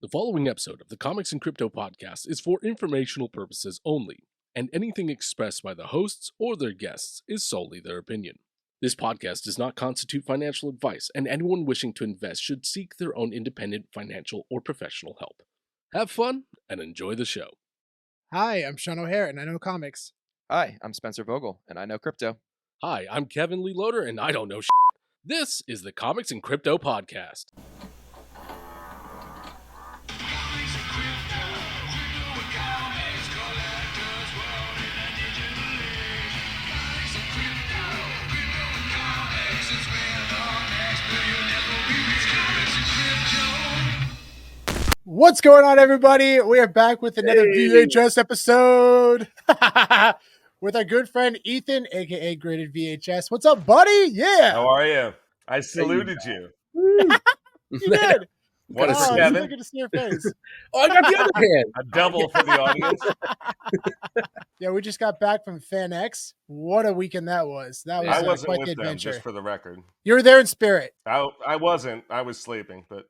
The following episode of the Comics and Crypto podcast is for informational purposes only, and anything expressed by the hosts or their guests is solely their opinion. This podcast does not constitute financial advice, and anyone wishing to invest should seek their own independent financial or professional help. Have fun and enjoy the show. Hi, I'm Sean O'Hare, and I know comics. Hi, I'm Spencer Vogel, and I know crypto. Hi, I'm Kevin Lee Loader, and I don't know shit. This is the Comics and Crypto podcast. What's going on, everybody? We are back with another VHS episode with our good friend Ethan, aka Graded VHS. What's up, buddy? Yeah. How are you? I saluted you. You did. What is Oh, Kevin? good to see your face. Oh, I got the other hand. A double for the audience. Yeah, we just got back from Fan X. What a weekend that was. That was I wasn't quite with the them, adventure. just for the record. You were there in spirit. I wasn't. I was sleeping, but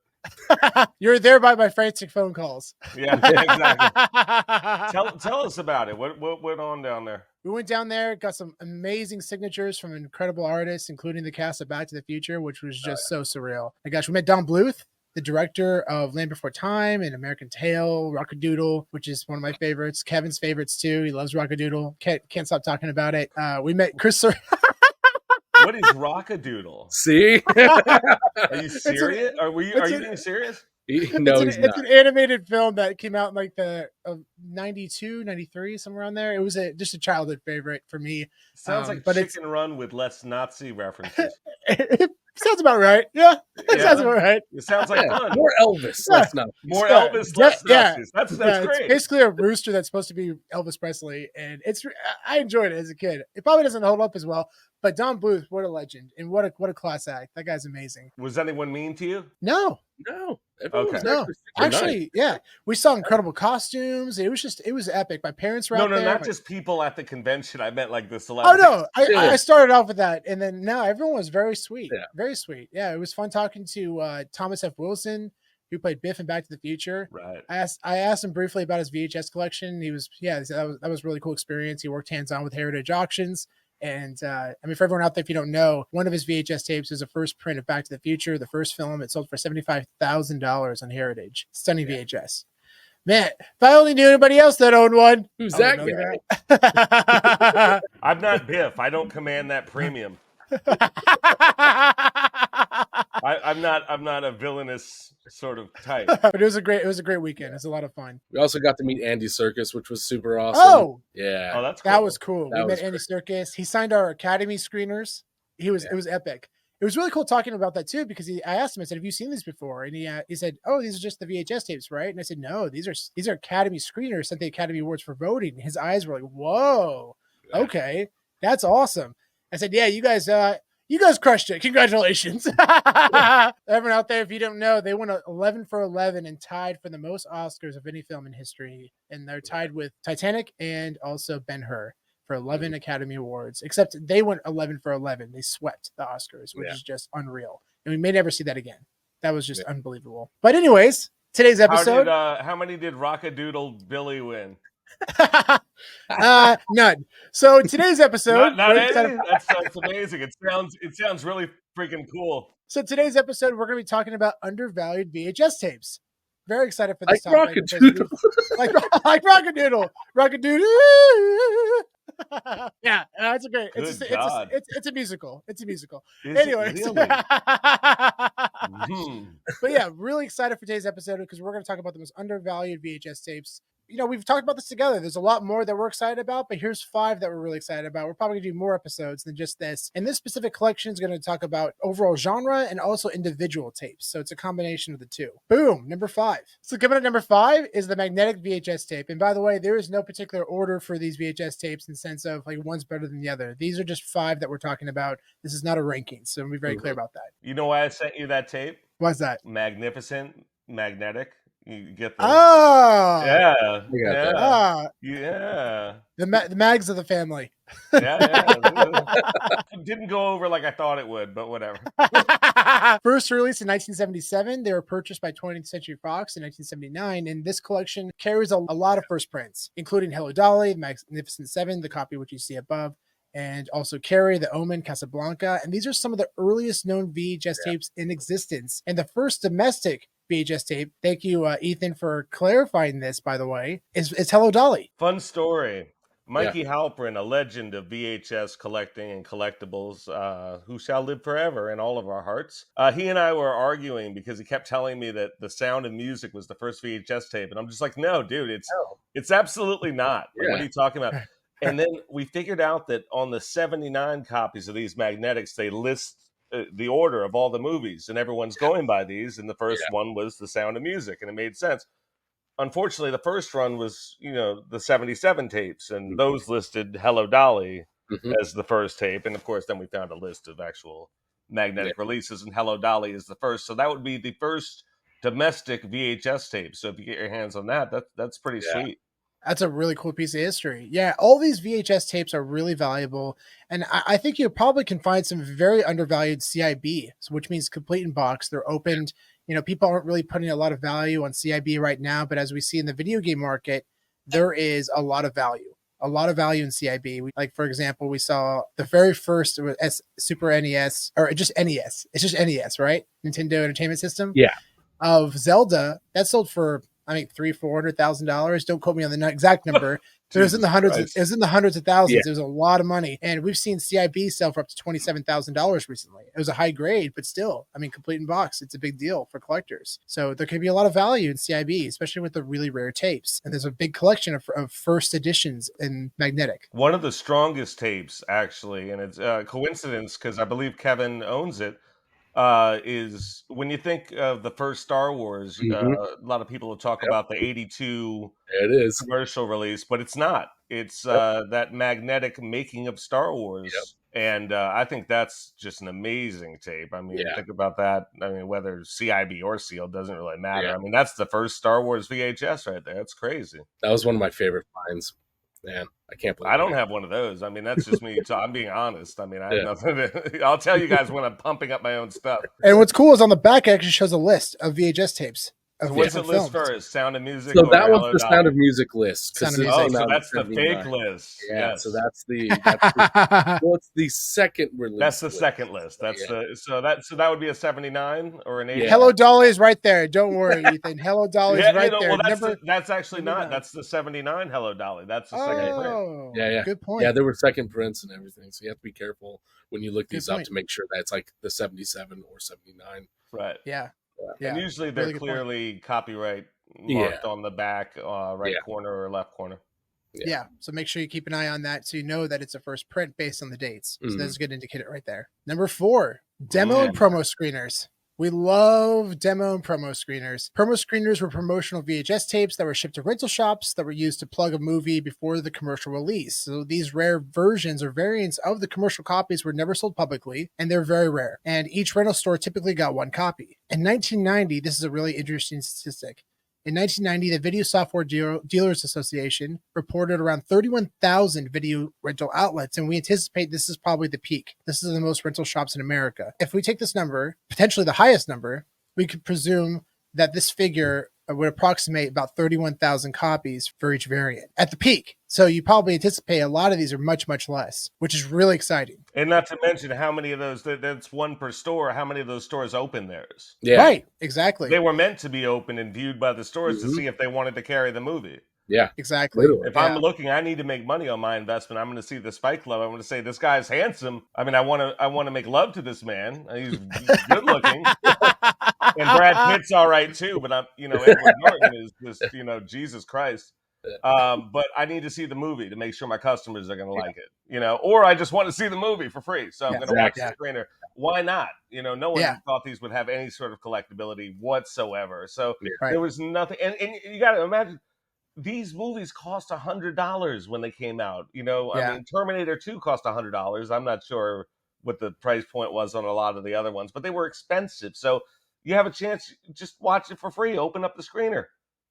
You were there by my frantic phone calls. yeah, exactly. Tell us about it. What went on down there? We went down there, got some amazing signatures from incredible artists, including the cast of Back to the Future, which was just so surreal. My gosh, we met Don Bluth, the director of Land Before Time and American Tail, Rockadoodle, which is one of my favorites. Kevin's favorites too. He loves Rockadoodle. Can't stop talking about it. We met Chris. What is Rockadoodle? See? Are you serious? Are you being serious? No, it's an animated film that came out in like the 92, 93, somewhere around there. It was just a childhood favorite for me. Sounds like Chicken Run with less Nazi references. It sounds about right. Yeah, it sounds about right. It sounds like fun. more Elvis. Yeah. Let's not. More Elvis, less Nazis. That's It's great. basically a rooster that's supposed to be Elvis Presley, and I enjoyed it as a kid. It probably doesn't hold up as well, but Don Bluth, what a legend, and what a class act. That guy's amazing. Was anyone mean to you? No, Everyone was Okay. no, super nice. actually, yeah, we saw incredible costumes. It was epic. My parents were No, out there. not just people at the convention. I meant like the celebrities. Oh no, I started off with that, and then now everyone was very sweet, Yeah. very sweet. Yeah, it was fun talking to Thomas F. Wilson, who played Biff in Back to the Future. Right. I asked him briefly about his VHS collection. He was that was a really cool experience. He worked hands on with Heritage Auctions. And I mean, for everyone out there, if you don't know, one of his VHS tapes is a first print of Back to the Future, the first film. It sold for $75,000 on Heritage. Stunning VHS. Man, if I only knew anybody else that owned one. Who's I that would know guy? that. I'm not Biff. I don't command that premium. I'm not a villainous sort of type. But it was a great weekend. It was a lot of fun. We also got to meet Andy Serkis, which was super awesome. Oh, Yeah. Oh, that's cool. that was cool. That We was met Andy Serkis. He signed our Academy screeners. It was epic. It was really cool talking about that too, because I asked him, I said, have you seen these before? And he said, oh, these are just the VHS tapes, right? And I said, no, these are Academy screeners, sent the Academy Awards for voting. His eyes were like, whoa, okay, that's awesome. I said, yeah, you guys crushed it. Congratulations. Everyone out there, if you don't know, they won 11 for 11 and tied for the most Oscars of any film in history. And they're tied with Titanic and also Ben-Hur for 11 Academy Awards, except they went 11 for 11. They swept the Oscars, which is just unreal. And we may never see that again. That was just unbelievable. But anyways, today's episode. How many did Rockadoodle Billy win? None. So today's episode. Not any? That's amazing. It sounds really freaking cool. So today's episode, we're going to be talking about undervalued VHS tapes. Very excited for this Like topic. Rockadoodle. like Rockadoodle. Rockadoodle. Yeah, it's a great. It's a musical. It's a musical. Anyways. Really? But yeah, really excited for today's episode because we're going to talk about the most undervalued VHS tapes. You know, we've talked about this together. There's a lot more that we're excited about, but here's 5 that we're really excited about. We're probably going to do more episodes than just this. And this specific collection is going to talk about overall genre and also individual tapes. So it's a combination of the two. Boom, number 5. So coming at number 5 is the magnetic VHS tape. And by the way, there is no particular order for these VHS tapes in the sense of like one's better than the other. These are just 5 that we're talking about. This is not a ranking. So I'm be very clear about that. You know why I sent you that tape? Why's that? Magnificent, magnetic. You get the Oh, yeah, I got that. ah, yeah, the mags of the family. yeah. Didn't go over like I thought it would, but whatever. First released in 1977, they were purchased by 20th Century Fox in 1979, and this collection carries a lot of first prints, including Hello Dolly, The Magnificent Seven, the copy which you see above, and also Carrie, The Omen, Casablanca, and these are some of the earliest known VHS tapes in existence. And the first domestic VHS tape, thank you, Ethan, for clarifying this, by the way, is Hello Dolly. Fun story. Mikey Halperin, a legend of VHS collecting and collectibles, who shall live forever in all of our hearts. He and I were arguing because he kept telling me that The Sound of Music was the first VHS tape, and I'm just like, no, dude, it's absolutely not. Like, what are you talking about? And then we figured out that on the 79 copies of these magnetics, they list the order of all the movies, and everyone's going by these. And the first one was The Sound of Music, and it made sense. Unfortunately, the first run was, the 77 tapes, and those listed Hello Dolly as the first tape. And of course, then we found a list of actual magnetic releases, and Hello Dolly is the first. So that would be the first domestic VHS tape. So if you get your hands on that, that's pretty sweet. That's a really cool piece of history. Yeah, all these VHS tapes are really valuable. And I think you probably can find some very undervalued CIB, which means complete in box. They're opened. People aren't really putting a lot of value on CIB right now, but as we see in the video game market, there is a lot of value. A lot of value in CIB. Like, for example, we saw the very first Super NES, or just NES. It's just NES, right? Nintendo Entertainment System. Yeah. Of Zelda, that sold for, I think, $300,000-$400,000. Don't quote me on the exact number. But it was in the hundreds. It was in the hundreds of thousands. It was a lot of money, and we've seen CIB sell for up to $27,000 recently. It was a high grade, but still, I mean, complete in box. It's a big deal for collectors. So there could be a lot of value in CIB, especially with the really rare tapes. And there's a big collection of first editions in magnetic. One of the strongest tapes, actually, and it's a coincidence because I believe Kevin owns it. Is when you think of the first Star Wars, a lot of people will talk about the 82 commercial release, but it's not. It's that magnetic making of Star Wars. And I think that's just an amazing tape. I mean, think about that. I mean, whether CIB or sealed doesn't really matter. I mean, that's the first Star Wars VHS right there. That's crazy. That was one of my favorite finds. Man, I can't believe I don't have one of those. I mean, that's just me. I'm being honest. I mean, I have nothing to, I'll tell you guys when I'm pumping up my own stuff. And what's cool is on the back, it actually shows a list of VHS tapes. What's the list first? Sound of Music? So that one's the Sound of Music list. Sound of Music. Oh, so that's the fake list. Yeah, yes. so that's the well, it's the second release. That's the second list. That's so that would be a 79 or an 80. Hello Dolly is right there. Don't worry, Ethan. Hello Dolly is right there. Well, that's actually not. That's the 79 Hello Dolly. That's the second print. Yeah. Good point. Yeah, there were second prints and everything, so you have to be careful when you look these up to make sure that it's like the 77 or 79. Right. Yeah. And usually they're really clearly copyright marked on the back right corner or left corner. Yeah. So make sure you keep an eye on that so you know that it's a first print based on the dates. So that's a good indicator right there. Number 4, demo and promo screeners. We love demo and promo screeners. Promo screeners were promotional VHS tapes that were shipped to rental shops that were used to plug a movie before the commercial release. So these rare versions or variants of the commercial copies were never sold publicly, and they're very rare. And each rental store typically got one copy. In 1990, this is a really interesting statistic. In 1990, the Video Software Dealers Association reported around 31,000 video rental outlets, and we anticipate this is probably the peak. This is the most rental shops in America. If we take this number, potentially the highest number, we could presume that this figure would approximate about 31,000 copies for each variant at the peak. So you probably anticipate a lot of these are much, much less, which is really exciting. And not to mention how many of those, that's one per store, how many of those stores open theirs. Yeah. Right, exactly. They were meant to be open and viewed by the stores to see if they wanted to carry the movie. Yeah, exactly. If I'm looking, I need to make money on my investment. I'm going to see the Spike Club. I'm going to say, this guy's handsome. I mean, I want to make love to this man. He's good looking. And Brad Pitt's all right too, but Edward Norton is just, Jesus Christ. But I need to see the movie to make sure my customers are going to like it, or I just want to see the movie for free. So I'm going to watch the screener. Why not? No one thought these would have any sort of collectability whatsoever. So there was nothing. And you got to imagine, these movies cost $100 when they came out. I mean, Terminator 2 cost $100. I'm not sure what the price point was on a lot of the other ones, but they were expensive. So, you have a chance, just watch it for free. Open up the screener.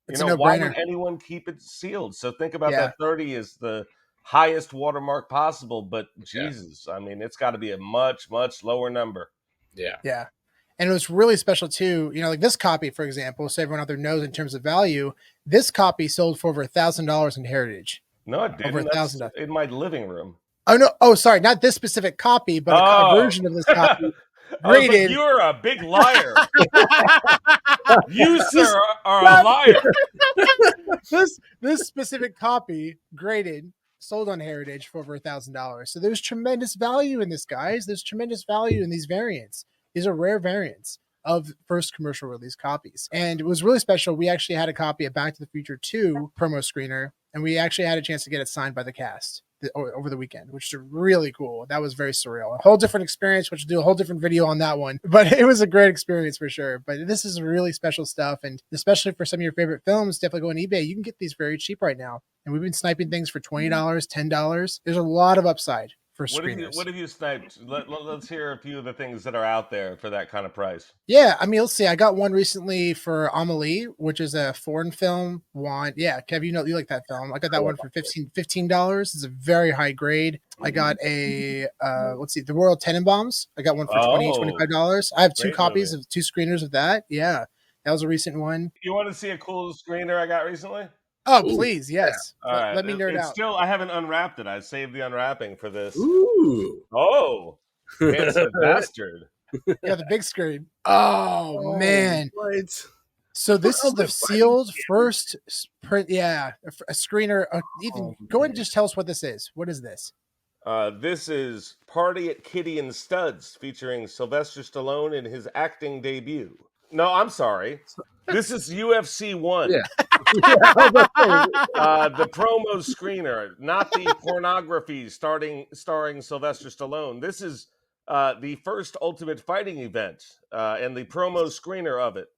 It's You a know, why no-brainer. would anyone keep it sealed? So think about Yeah. that 30 is the highest watermark possible, but Yeah. Jesus, I mean, it's got to be a much, much lower number. Yeah. Yeah. And it was really special too. You know, like this copy, for example, so everyone out there knows in terms of value, this copy sold for over $1,000 in Heritage. No, it Over didn't. That's $1,000. in my living room. Oh no! Oh, sorry, not this specific copy, but a version of this copy. I was like, Graded. you're a big liar. You, sir, are a liar. This specific copy, graded, sold on Heritage for over $1,000. So there's tremendous value in this, guys. There's tremendous value in these variants. These are rare variants of first commercial release copies. And it was really special. We actually had a copy of Back to the Future 2 promo screener, and we actually had a chance to get it signed by the cast over the weekend, which is really cool. That was very surreal. A whole different experience, which we'll do a whole different video on that one. But it was a great experience for sure. But this is really special stuff. And especially for some of your favorite films, definitely go on eBay. You can get these very cheap right now. And we've been sniping things for $20, $10. There's a lot of upside for screeners. What have you sniped? Let's hear a few of the things that are out there for that kind of price. Yeah, I mean, let's see. I got one recently for Amelie, which is a foreign film. Yeah, Kev, you like that film. I got that one for $15. It's a very high grade. I got a let's see, the Royal Tenenbaums. I got one for $25. I have two copies of two screeners of that. Yeah, that was a recent one. You want to see a cool screener I got recently? Oh, please, yes. Yeah. All right. Let me nerd out. Still, I haven't unwrapped it. I saved the unwrapping for this. Ooh. Oh, handsome bastard. Yeah, the big screen. Oh man. What? So this is the sealed first print. Yeah, a screener. Ethan, go ahead and just tell us what this is. What is this? This is Party at Kitty and Studs, featuring Sylvester Stallone in his acting debut. No, I'm sorry. This is UFC 1. Yeah. The promo screener, not the pornography starring Sylvester Stallone. This is the first Ultimate Fighting event and the promo screener of it.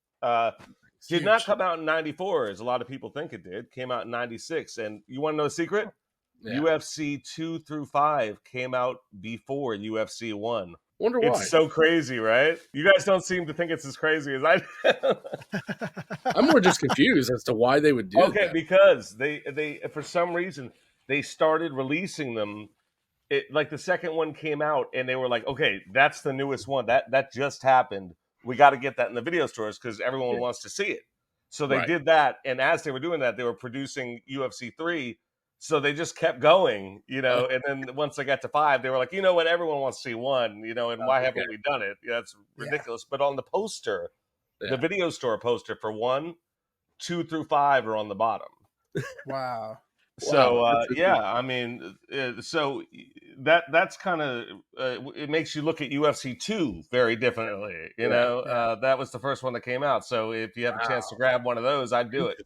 Did not come out in 94, as a lot of people think it did. Came out in 96. And you want to know a secret? Yeah. UFC 2 through 5 came out before UFC 1. Wonder why. It's so crazy, right? You guys don't seem to think it's as crazy as I do. I'm more just confused as to why they would do that. Okay, because they for some reason they started releasing them. Like the second one came out, and they were like, "Okay, that's the newest one. That just happened. We got to get that in the video stores because everyone wants to see it." So they did that, and as they were doing that, they were producing UFC 3. So they just kept going, and then once they got to 5, they were like, you know what, everyone wants to see 1, and why haven't we done it? That's ridiculous. But on the poster, the video store poster for 1, 2 through 5 are on the bottom. Wow. So, I mean, so that's kind of, it makes you look at UFC 2 very differently, that was the first one that came out. So if you have a chance to grab one of those, I'd do it.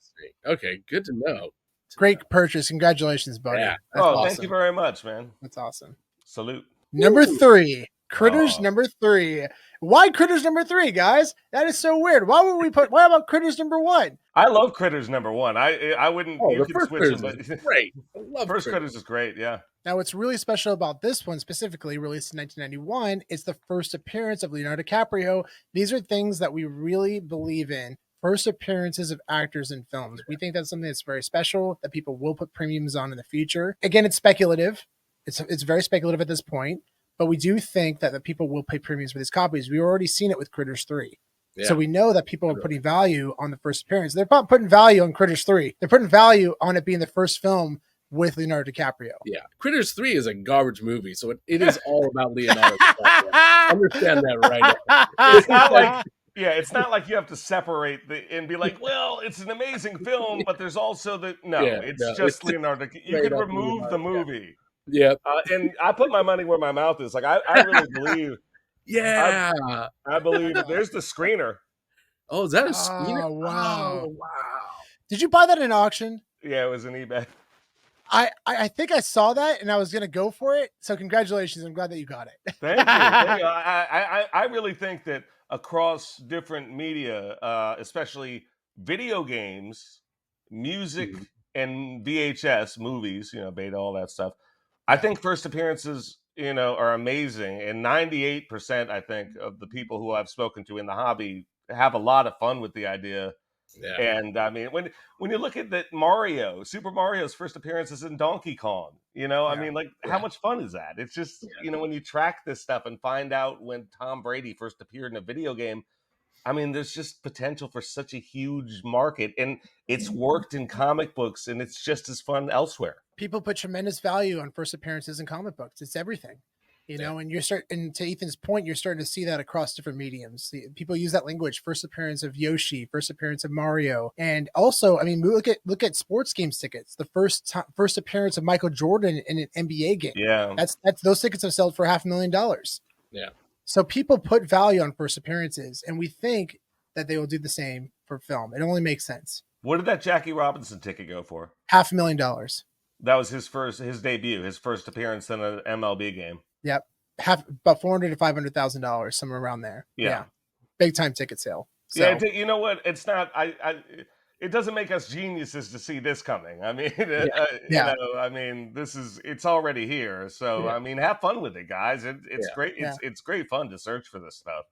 Okay, good to know. Great purchase. Congratulations, buddy. Yeah. Awesome. Thank you very much, man. That's awesome. Salute. Number 3. Critters number 3. Why Critters number 3, guys? That is so weird. Why about Critters number 1? I love Critters number 1. I wouldn't. You can switch them, but great. I love First Critters is great. Yeah. Now, what's really special about this one, specifically released in 1991, is the first appearance of Leonardo DiCaprio. These are things that we really believe in. First appearances of actors in films. We think that's something that's very special that people will put premiums on in the future. Again, it's speculative. It's very speculative at this point, but we do think that the people will pay premiums for these copies. We've already seen it with Critters 3. Yeah. So we know that people are putting value on the first appearance. They're not putting value on Critters 3. They're putting value on it being the first film with Leonardo DiCaprio. Yeah. Critters 3 is a garbage movie, so it is all about Leonardo DiCaprio. Understand that right now. It's not like... Yeah, it's not like you have to separate and be like, well, it's an amazing film, but there's also it's Leonardo. You could remove the movie. Yeah. And I put my money where my mouth is. Like, I really believe. Yeah. I believe there's the screener. Oh, is that a screener? Oh, wow. Oh, wow. Did you buy that in auction? Yeah, it was an eBay. I think I saw that and I was going to go for it. So congratulations. I'm glad that you got it. Thank you. I really think that across different media, especially video games, music, and VHS movies, beta, all that stuff. I think first appearances, are amazing. And 98%, I think, of the people who I've spoken to in the hobby have a lot of fun with the idea. Yeah. And I mean, when you look at that Super Mario's first appearance is in Donkey Kong, I mean, like, how much fun is that? It's just, when you track this stuff and find out when Tom Brady first appeared in a video game, I mean, there's just potential for such a huge market, and it's worked in comic books, and it's just as fun elsewhere. People put tremendous value on first appearances in comic books. It's everything. And and to Ethan's point, you're starting to see that across different mediums. People use that language: first appearance of Yoshi, first appearance of Mario, and also, I mean, look at sports games tickets. The first appearance of Michael Jordan in an NBA game. Yeah, that's those tickets have sold for $500,000. Yeah. So people put value on first appearances, and we think that they will do the same for film. It only makes sense. What did that Jackie Robinson ticket go for? $500,000. That was his debut, his first appearance in an MLB game. Yep. About $400,000 to $500,000, somewhere around there. Yeah. Big time ticket sale. So. Yeah, you know what? It's not. It doesn't make us geniuses to see this coming. I mean, I mean, it's already here. So I mean, have fun with it, guys. It's great. It's great fun to search for this stuff.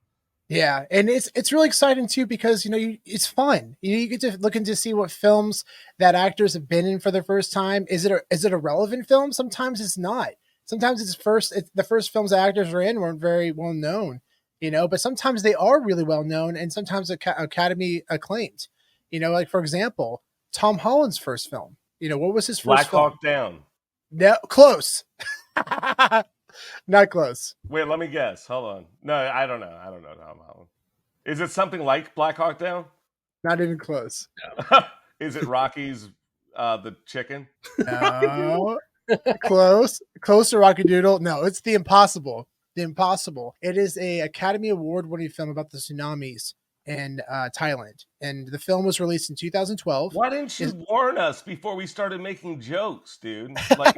Yeah, and it's really exciting too because it's fun. You get to look into see what films that actors have been in for the first time. Is it a relevant film? Sometimes it's not. Sometimes the first films that actors are in weren't very well known, but sometimes they are really well known and sometimes Academy acclaimed. Like for example, Tom Holland's first film. What was his first Black film? Hawk Down. No, close. Not close. Wait, let me guess. Hold on. No, I don't know. Tom Holland. Is it something like Black Hawk Down? Not even close. Is it Rocky's the chicken? No. Close to Rocky Doodle. No, it's The Impossible. The Impossible. It is a Academy Award-winning film about the tsunamis in Thailand, and the film was released in 2012. Why didn't you warn us before we started making jokes, dude? Like,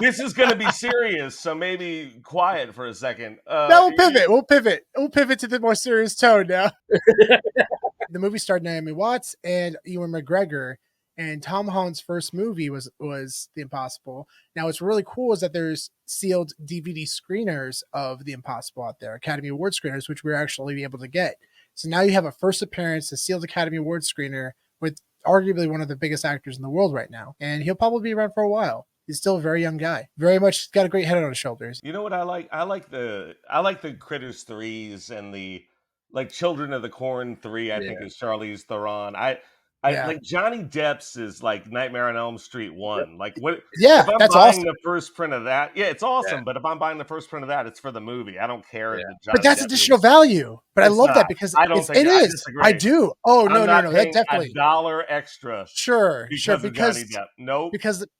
this is going to be serious, so maybe quiet for a second. No, we'll pivot. We'll pivot to the more serious tone now. The movie starred Naomi Watts and Ewan McGregor. And Tom Holland's first movie was The Impossible. Now, what's really cool is that there's sealed DVD screeners of The Impossible out there, Academy Award screeners, which we're actually able to get. So now you have a first appearance, a sealed Academy Award screener with arguably one of the biggest actors in the world right now. And he'll probably be around for a while. He's still a very young guy. Very much got a great head on his shoulders. You know what I like? I like the Critters 3s and the Children of the Corn 3, I think is Charlize Theron. Like Johnny Depp's is like Nightmare on Elm Street 1. Like what? Yeah, if I'm that's buying awesome. the first print of that, it's awesome. But if I'm buying the first print of that, it's for the movie. I don't care. But that's additional value. But I love that because it is. I do. Oh no, that definitely $1 extra. Sure, because because of Johnny Depp. Nope.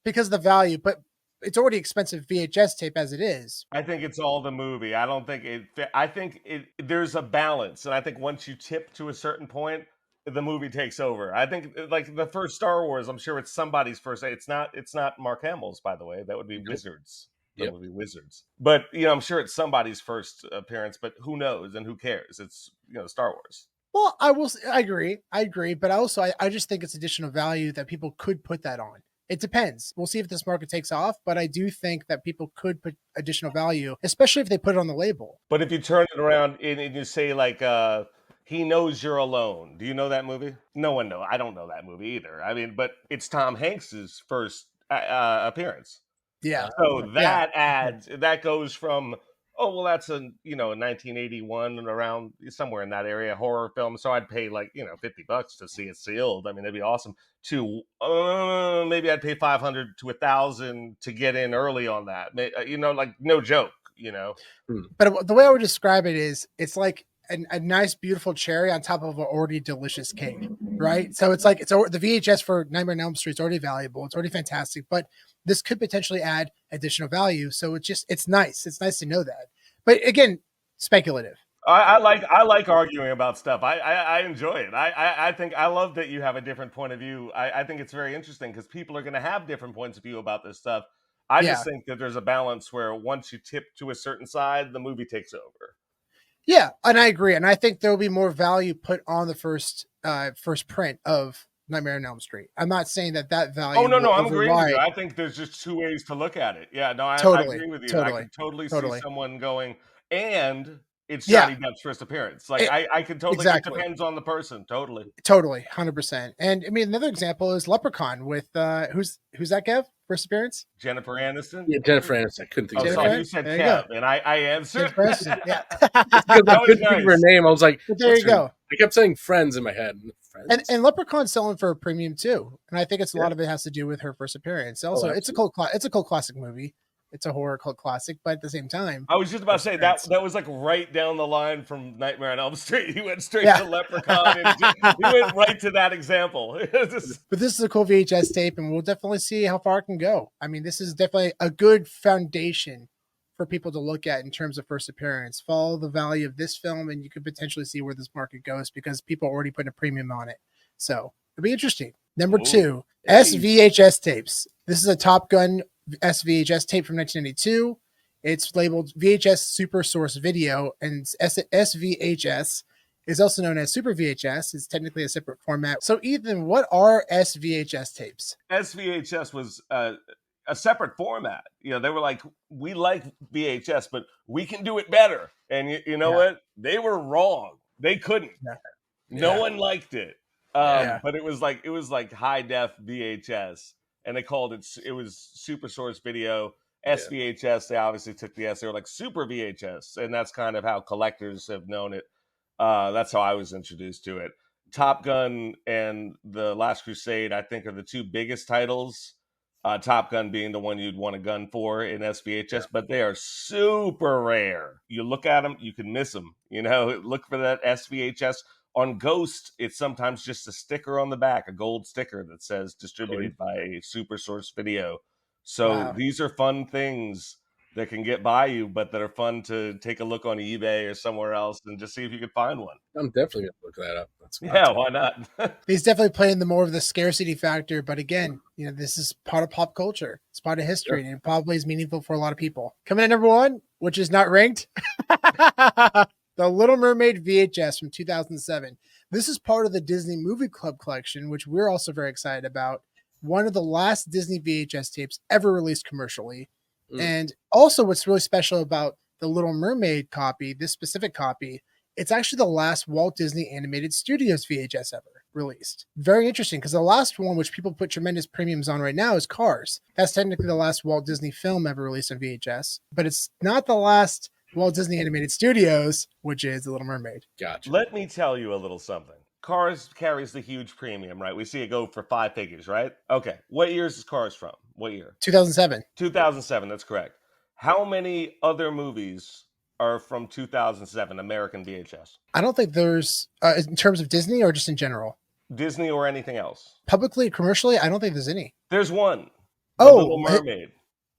Because the value, but it's already expensive VHS tape as it is. I think it's all the movie. I don't think it. I think there's a balance, and I think once you tip to a certain point, the movie takes over. I think like the first Star Wars, I'm sure it's somebody's first. It's not Mark Hamill's, by the way. That would be Wizards. That would be Wizards. But I'm sure it's somebody's first appearance. But who knows and who cares? It's Star Wars. Well, I agree. But I just think it's additional value that people could put that on. It depends. We'll see if this market takes off. But I do think that people could put additional value, especially if they put it on the label. But if you turn it around and you say like. He Knows You're Alone. Do you know that movie? No one knows. I don't know that movie either. I mean, but it's Tom Hanks's first appearance. Yeah. So that goes from, that's a 1981 and around somewhere in that area, horror film. So I'd pay like $50 to see it sealed. I mean, that'd be awesome. To maybe I'd pay $500 to $1,000 to get in early on that. Like no joke. But the way I would describe it is, it's like a nice, beautiful cherry on top of an already delicious cake, right? So it's like the VHS for Nightmare on Elm Street is already valuable. It's already fantastic, but this could potentially add additional value. So it's nice. It's nice to know that. But again, speculative. I like arguing about stuff. I enjoy it. I think I love that you have a different point of view. I think it's very interesting because people are going to have different points of view about this stuff. I just think that there's a balance where once you tip to a certain side, the movie takes over. Yeah, and I agree. And I think there will be more value put on the first print of Nightmare on Elm Street. I'm not saying that value. Oh, no, I'm agreeing with you. I think there's just two ways to look at it. Yeah, no, I agree with you. Totally, I can totally see someone going, and it's Yeah. Johnny Depp's first appearance. Like I can totally. Exactly. It depends on the person. Totally. Totally, 100%. And I mean, another example is Leprechaun with who's that, Kev? First appearance? Jennifer Aniston. Yeah, Jennifer Aniston. I couldn't think Oh, of her Jennifer name. sorry, you said There you Kev, go. and I answered. Jennifer Aniston, yeah. Because I That was couldn't think of her nice. name. I was like, But there what's you her- go. I kept saying Friends in my head. Friends? And Leprechauns selling for a premium too, and I think it's a Yeah. lot of it has to do with her first appearance. Also, it's a cult classic movie. It's a horror cult classic, but at the same time, I was just about to say that was like right down the line from Nightmare on Elm Street. He went straight to Leprechaun. And he went right to that example. But this is a cool VHS tape, and we'll definitely see how far it can go. I mean, this is definitely a good foundation for people to look at in terms of first appearance. Follow the value of this film, and you could potentially see where this market goes because people are already putting a premium on it. So it'll be interesting. Number 2, SVHS tapes. This is a Top Gun SVHS tape from 1992. It's labeled VHS Super Source Video, and SVHS is also known as Super VHS. It's technically a separate format. So, Ethan, what are SVHS tapes? SVHS was a separate format. You know, they were like, we like VHS, but we can do it better. And you know what? They were wrong. They couldn't. No one liked it. But it was like high def VHS, and they called it was Super Source Video. SVHS, they obviously took the S. They were like Super VHS, and that's kind of how collectors have known it. That's how I was introduced to it. Top Gun and The Last Crusade, I think, are the two biggest titles. Top Gun being the one you'd want a gun for in SVHS, but they are super rare. You look at them, you can miss them. You know, look for that SVHS. On Ghost, it's sometimes just a sticker on the back, a gold sticker that says distributed by Super Source Video. So these are fun things that can get by you, but that are fun to take a look on eBay or somewhere else and just see if you can find one. I'm definitely going to look that up. Why not? He's definitely playing the more of the scarcity factor, but again, you know, this is part of pop culture. It's part of history, and it probably is meaningful for a lot of people. Coming in number 1, which is not ranked, The Little Mermaid VHS from 2007. This is part of the Disney Movie Club collection, which we're also very excited about. One of the last Disney VHS tapes ever released commercially. And also what's really special about the Little Mermaid copy, this specific copy, it's actually the last Walt Disney Animated Studios VHS ever released. Very interesting, because the last one, which people put tremendous premiums on right now, is Cars. That's technically the last Walt Disney film ever released on VHS, but it's not the last Walt Disney Animated Studios, which is The Little Mermaid. Gotcha. Let me tell you a little something. Cars carries the huge premium, right? We see it go for 5 figures, right? Okay. What years is Cars from? What year? 2007. 2007, that's correct. How many other movies are from 2007, American VHS? I don't think there's, in terms of Disney or just in general? Disney or anything else? Publicly, commercially, I don't think there's any. There's one. The Little Mermaid.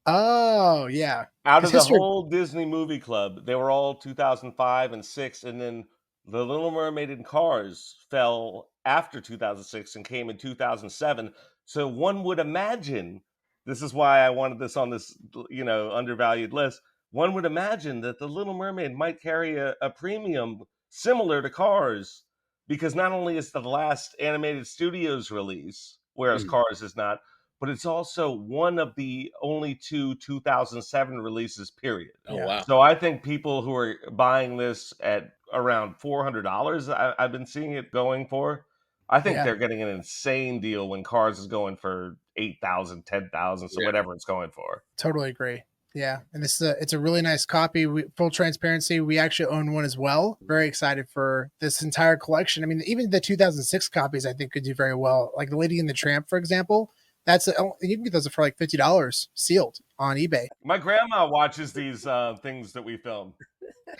Oh, yeah. Out of the whole Disney movie club, they were all 2005 and 6, and then The Little Mermaid and Cars fell after 2006 and came in 2007. So one would imagine, this is why I wanted this on this, undervalued list. One would imagine that The Little Mermaid might carry a premium similar to Cars, because not only is the last animated studios release, whereas Cars is not, but it's also one of the only 2 2007 releases, period. Oh, wow. So I think people who are buying this at around $400, I've been seeing it going for. I think they're getting an insane deal when Cars is going for $8,000, $10,000, so whatever it's going for. Totally agree. Yeah, and it's a really nice copy. Full transparency, we actually own one as well. Very excited for this entire collection. I mean, even the 2006 copies I think could do very well. Like the Lady and the Tramp, for exple. You can get those for like $50 sealed on eBay. My grandma watches these things that we film.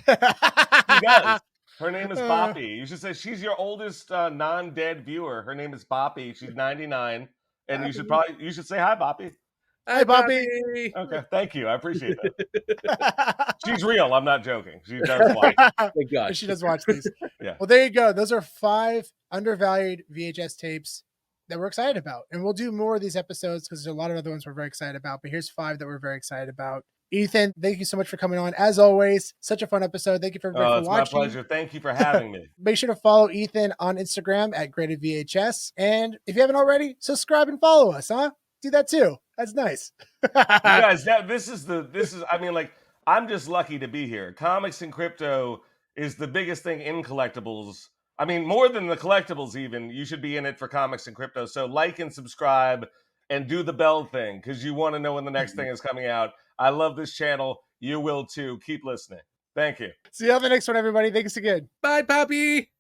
She does. Her name is Boppy. You should say she's your oldest non-dead viewer. Her name is Boppy. She's 99, and you should say hi, Boppy. Hi, Boppy. Okay, thank you. I appreciate that. She's real. I'm not joking. She does watch. Thank God. She does watch these. Yeah. Well, there you go. Those are 5 undervalued VHS tapes that we're excited about. And we'll do more of these episodes because there's a lot of other ones we're very excited about. But here's 5 that we're very excited about. Ethan, thank you so much for coming on. As always, such a fun episode. Thank you for everybody for watching. It's my pleasure. Thank you for having me. Make sure to follow Ethan on Instagram at GradedVHS. And if you haven't already, subscribe and follow us, huh? Do that too. That's nice. You guys, I'm just lucky to be here. Comics and Crypto is the biggest thing in collectibles. I mean, more than the collectibles even, you should be in it for comics and crypto. So like and subscribe and do the bell thing because you want to know when the next thing is coming out. I love this channel. You will too. Keep listening. Thank you. See you on the next one, everybody. Thanks again. Bye, Poppy.